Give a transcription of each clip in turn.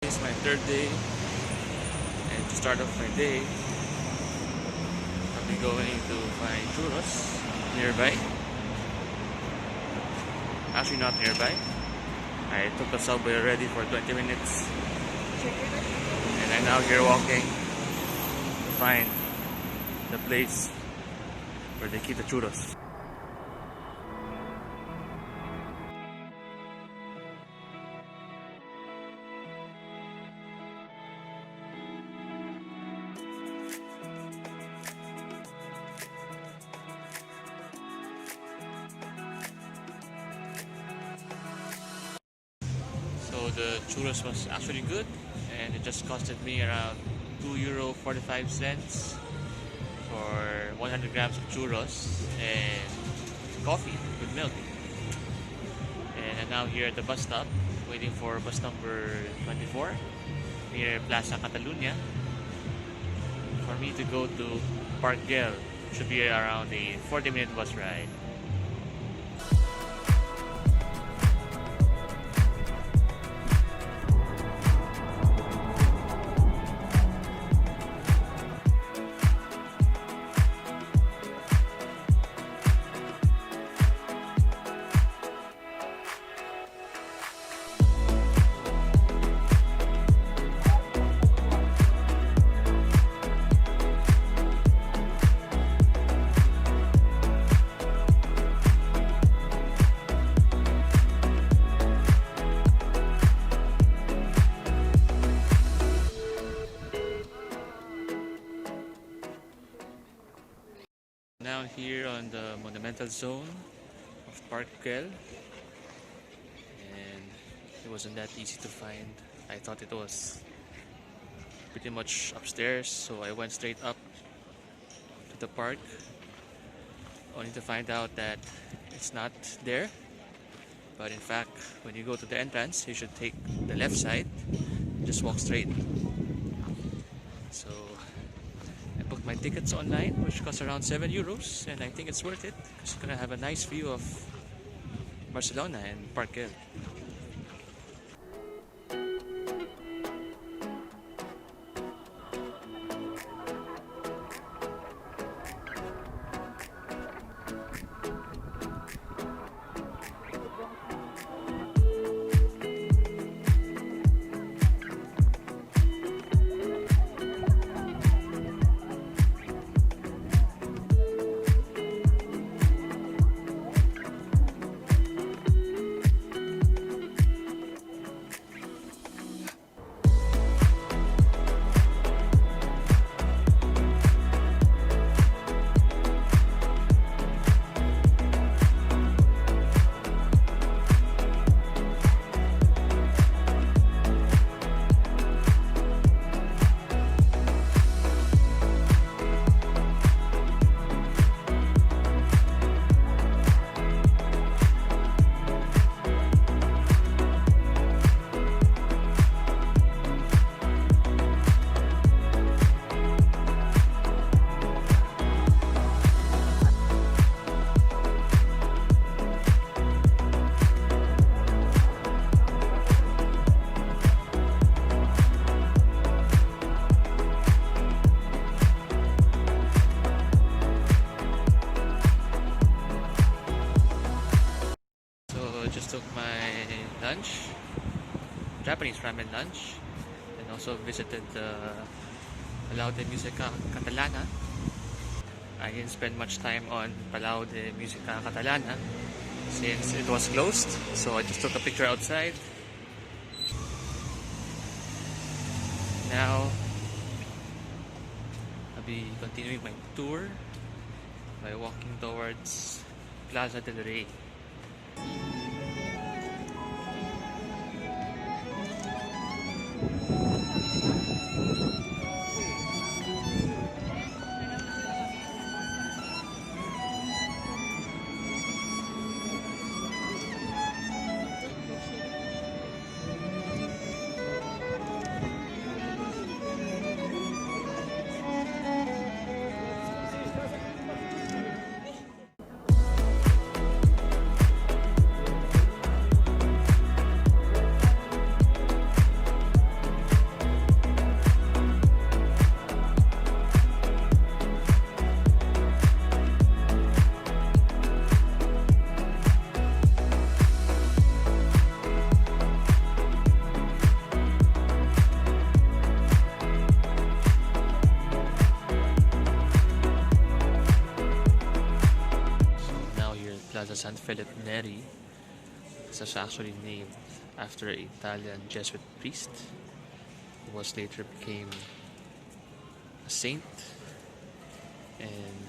This is my third day, and to start off my day, I'll be going to find churros nearby. Actually, not nearby. I took the subway already for 20 minutes, and I'm now here walking to find the place where they keep the churros. So the churros was actually good, and it just costed me around €2.45 for 100 grams of churros and coffee with milk. And I'm now here at the bus stop, waiting for bus number 24 near Plaza Catalunya for me to go to Park Gel. Should be around a 40-minute bus ride. Now here on the monumental zone of Park Gel, and it wasn't that easy to find. I thought it was pretty much upstairs, so I went straight up to the park, only to find out that it's not there. But in fact, when you go to the entrance, you should take the left side, just walk straight. So I booked my tickets online, which cost around €7, and I think it's worth it because you're gonna have a nice view of Barcelona and Park Gel. Just took my lunch, Japanese ramen lunch, and also visited the Palau de Musica Catalana. I didn't spend much time on Palau de Musica Catalana since it was closed, so I just took a picture outside. Now I'll be continuing my tour by walking towards Plaza del Rey. San Felipe Neri. This was actually named after an Italian Jesuit priest who was later became a saint. And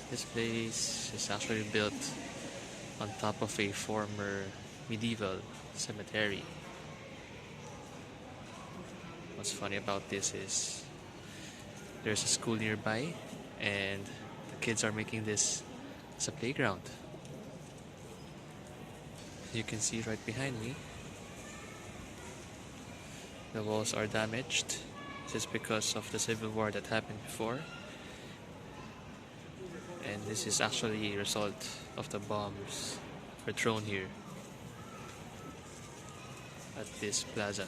this place is actually built on top of a former medieval cemetery. What's funny about this is there's a school nearby and the kids are making this as a playground. You can see right behind me, the walls are damaged. This is because of the civil war that happened before. And this is actually a result of the bombs that were thrown here at this plaza.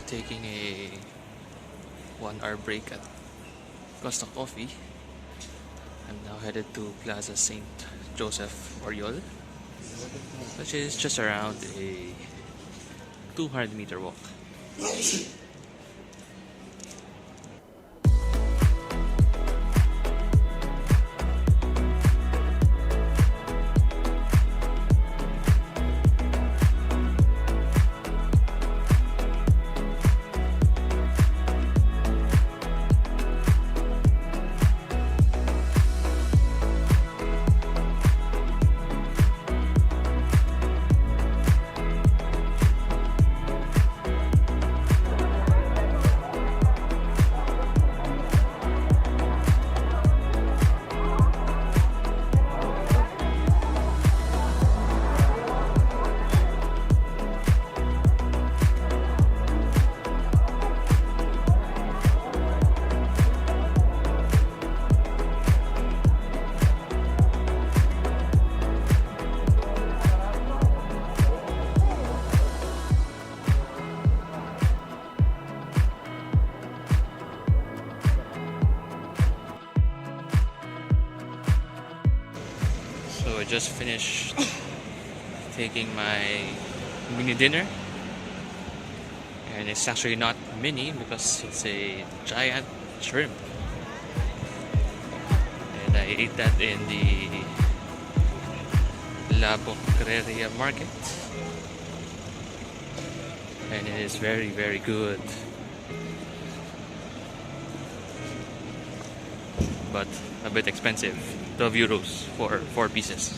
Taking a 1-hour break at Costa Coffee, I'm now headed to Plaza St. Joseph Oriol, which is just around a 200-meter walk. So I just finished taking my mini dinner, and it's actually not mini because it's a giant shrimp, and I ate that in the La Bocreria market, and it is very, very good, but a bit expensive. 12 euros for 4 pieces.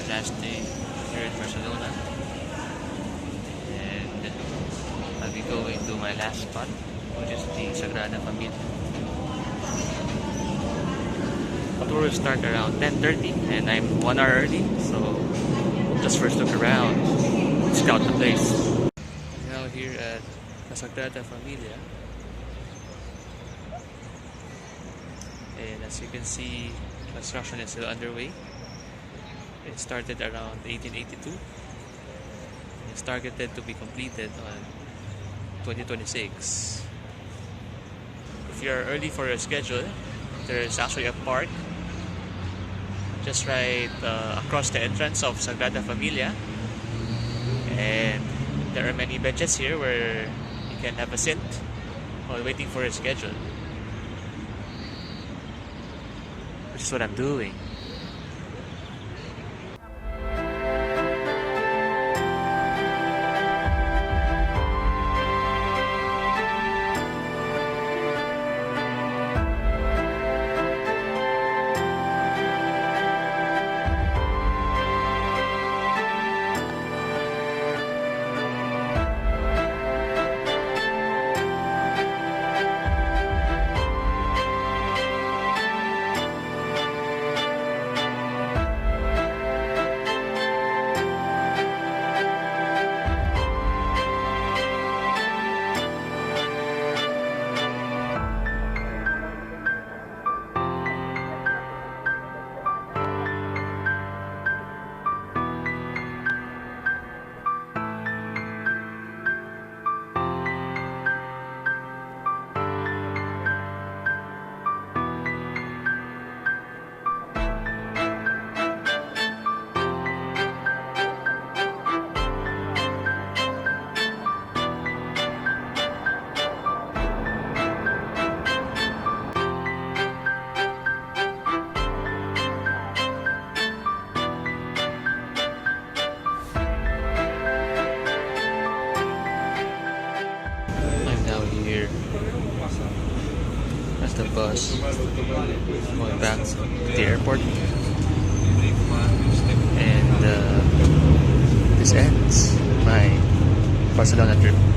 Last day here in Barcelona, and I'll be going to my last spot, which is the Sagrada Familia. The tour will start around 10:30 and I'm 1 hour early, so just first look around, scout the place. I'm now here at the Sagrada Familia, and as you can see, construction is still underway. It started around 1882. It's targeted to be completed on 2026. If you're early for your schedule, there's actually a park just right across the entrance of Sagrada Familia, and there are many benches here where you can have a sit while waiting for your schedule, which is what I'm doing. the bus going back to the airport. And this ends my Barcelona trip.